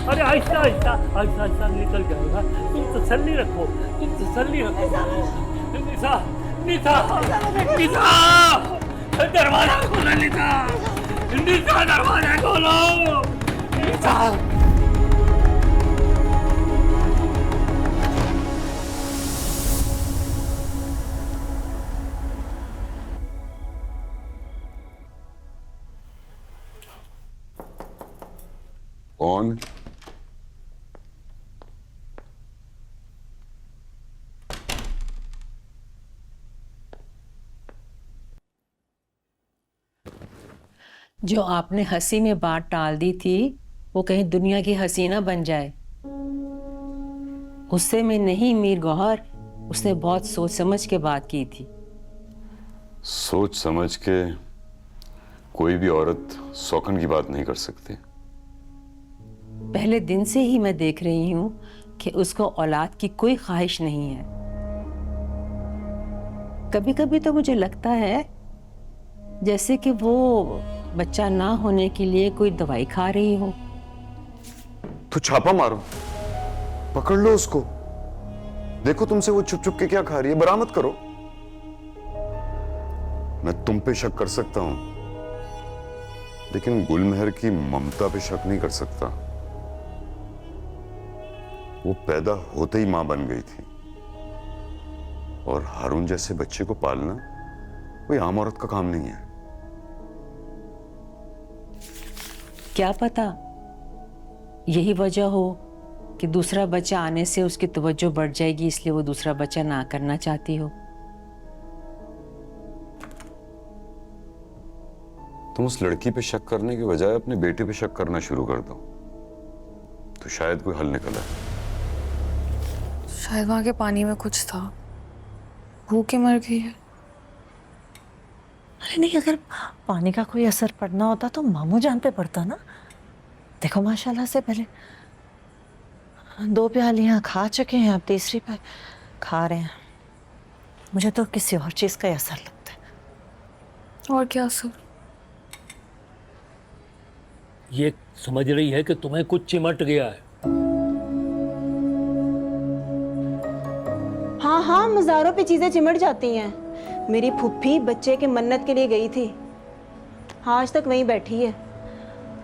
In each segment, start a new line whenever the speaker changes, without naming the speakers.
अरे आहिस्ता आहिस्ता आहिस्ता आहिस्ता निकल जाएगा। तुम तसल्ली रखो, तुम तसल्ली रखो। निशा, निशा, निशा, दरवाजा खोलो निशा, निशा दरवाजा खोलो, निशा।
कौन?
जो आपने हंसी में बात टाल दी थी वो कहीं दुनिया की हसीना बन जाए। गुस्से में नहीं मीर गौहर, उसने बहुत सोच समझ के बात की थी।
सोच समझ के कोई भी औरत शौकन की बात नहीं कर सकती।
पहले दिन से ही मैं देख रही हूँ कि उसको औलाद की कोई ख्वाहिश नहीं है। कभी कभी तो मुझे लगता है जैसे कि वो बच्चा ना होने के लिए कोई दवाई खा रही हो।
तो छापा मारो, पकड़ लो उसको, देखो तुमसे वो छुप छुप के क्या खा रही है, बरामद करो। मैं तुम पे शक कर सकता हूं, लेकिन गुलमहर की ममता पे शक नहीं कर सकता। वो पैदा होते ही मां बन गई थी, और हारून जैसे बच्चे को पालना कोई आम औरत का काम नहीं है।
क्या पता यही वजह हो कि दूसरा बच्चा आने से उसकी तवज्जो बढ़ जाएगी, इसलिए वो दूसरा बच्चा ना करना चाहती हो।
तुम उस लड़की पे शक करने के बजाय अपने बेटे पे शक करना शुरू कर दो, तो शायद कोई हल निकल आए।
शायद वहां के पानी में कुछ था, भूख के मर गई है।
अरे नहीं, अगर पानी का कोई असर पड़ना होता तो मामू जान पे पड़ता ना। देखो माशाल्लाह से पहले 2 प्यालियां खा चुके हैं, अब तीसरी पे खा रहे हैं। मुझे तो किसी और चीज का ही असर लगता है।
और क्या असर?
ये समझ रही है कि तुम्हें कुछ चिमट गया है।
हाँ हाँ, मज़ारों पे चीजें चिमट जाती हैं। मेरी फुफ्फी बच्चे के मन्नत के लिए गई थी, हाँ आज तक वहीं बैठी है।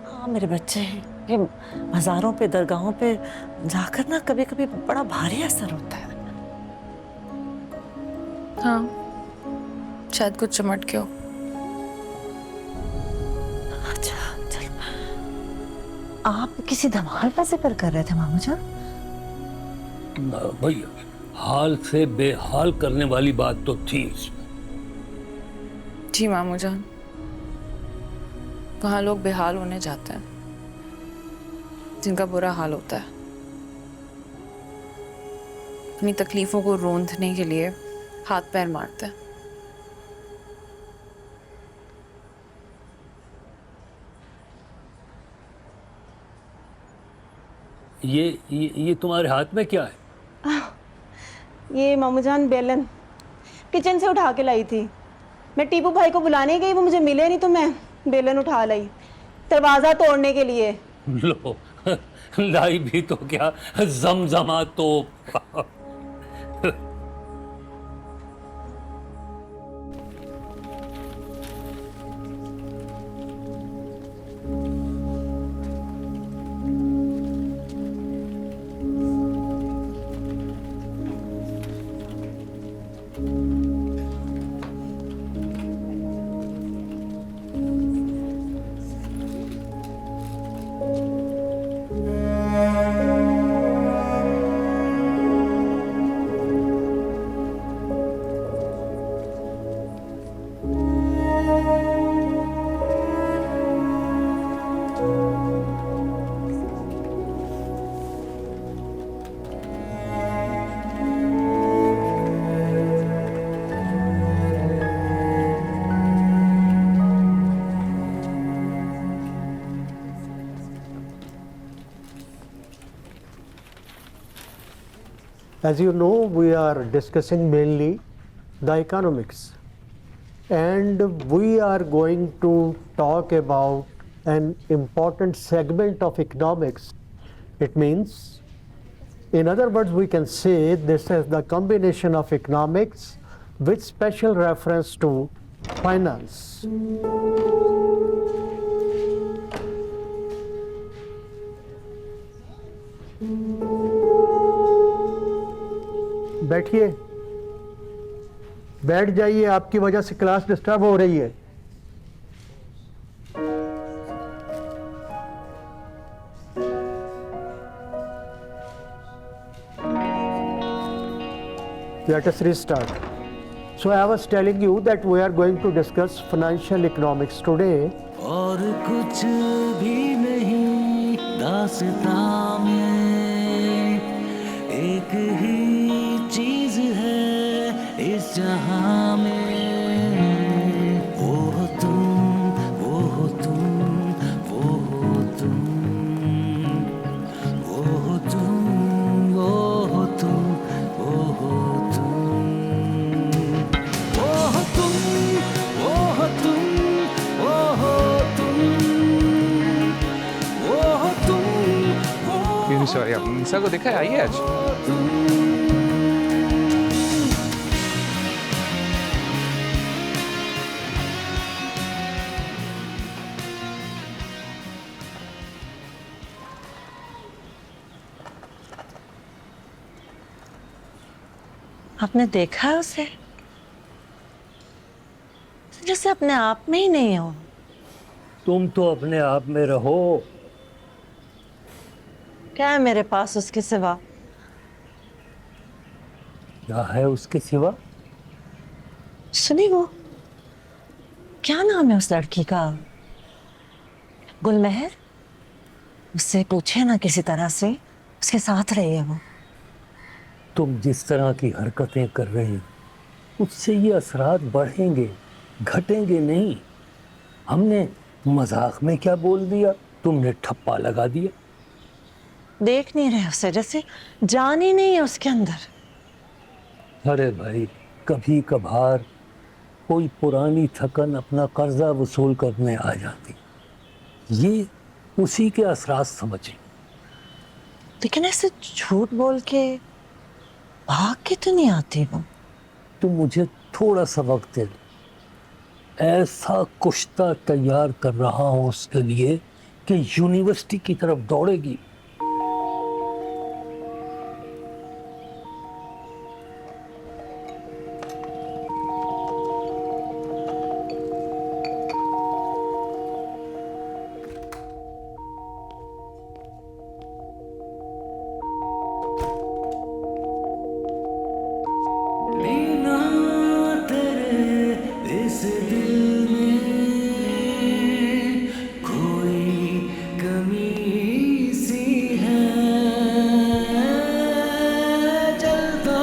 हाँ मेरे बच्चे, ये मज़ारों पे दरगाहों पे जाकर ना कभी कभी बड़ा भारी असर होता है।
हाँ शायद कुछ चिमट गया हो।
अच्छा चल, आप किसी धमाल का जिक्र कर रहे थे मामू जान?
भैया हाल से बेहाल करने वाली बात तो थी इसमें।
जी मामू जान, वहां लोग बेहाल होने जाते हैं जिनका बुरा हाल होता है। अपनी तकलीफों को रोंदने के लिए हाथ पैर मारते हैं।
ये तुम्हारे हाथ में क्या है?
ये मामूजान बेलन किचन से उठा के लाई थी। मैं टीपू भाई को बुलाने गई, वो मुझे मिले नहीं तो मैं बेलन उठा लाई दरवाजा तोड़ने के लिए।
लो लाई भी तो क्या, जमजमा तो।
As you know, we are discussing mainly the economics, and we are going to talk about an important segment of economics It means, in other words, we can say this is the combination of economics with special reference to finance. बैठिए, बैठ जाइए, आपकी वजह से class disturb हो रही है। Let us restart. So I was telling you that we are going to discuss financial economics today.
और कुछ भी नहीं दास्तां में, एक ही चीज है इस जहां में। वो हो तुम, वो हो तुम, वो हो तुम, वो हो तुम, वो हो तुम, वो हो तुम, वो हो तुम, वो हो तुम, वो हो तुम, वो हो तुम,
सॉरी, आपने निशा को देखा है? आई है आज?
आपने देखा है उसे? जैसे अपने आप में ही नहीं हो।
तुम तो अपने आप में रहो।
क्या है मेरे पास उसके सिवा?
क्या है उसके सिवा?
सुनी, वो क्या नाम है उस लड़की का? गुलमहर? उससे पूछे ना किसी तरह से, उसके साथ रही है वो।
तुम जिस तरह की हरकतें कर रही हो, उससे ये असरात बढ़ेंगे, घटेंगे नहीं। हमने मजाक में क्या बोल दिया, तुमने ठप्पा लगा दिया।
देख नहीं रहे उसे, जैसे जान ही नहीं है उसके अंदर।
अरे भाई, कभी कभार कोई पुरानी थकन अपना कर्जा वसूल करने आ जाती, ये उसी के असरात समझे।
लेकिन ऐसे झूठ बोल के भाग के तो नहीं आती वो।
तुम मुझे थोड़ा सा वक्त दे दो। ऐसा कुश्ता तैयार कर रहा हूँ उसके लिए कि यूनिवर्सिटी की तरफ दौड़ेगी।
बिना तेरे इस दिल में कोई कमी सी है, जलता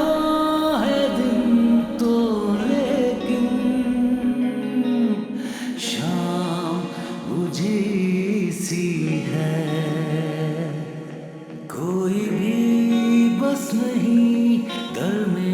है दिन तो लेकिन शाम बुझी सी है। कोई भी बस नहीं दर में